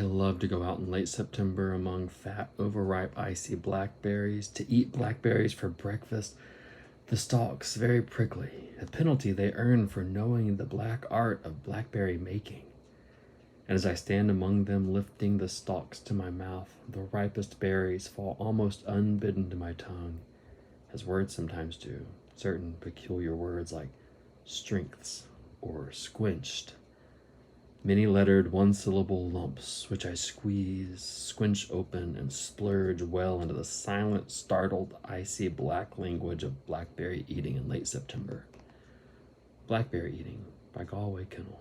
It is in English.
love to go out in late September among fat, overripe, icy blackberries, to eat blackberries for breakfast, the stalks very prickly, a penalty they earn for knowing the black art of blackberry making. And as I stand among them, lifting the stalks to my mouth, the ripest berries fall almost unbidden to my tongue, as words sometimes do, certain peculiar words like strengths or squinched. Many-lettered one-syllable lumps, which I squeeze, squinch open, and splurge well into the silent, startled, icy black language of blackberry eating in late September. Blackberry Eating by Galway, Kinnell.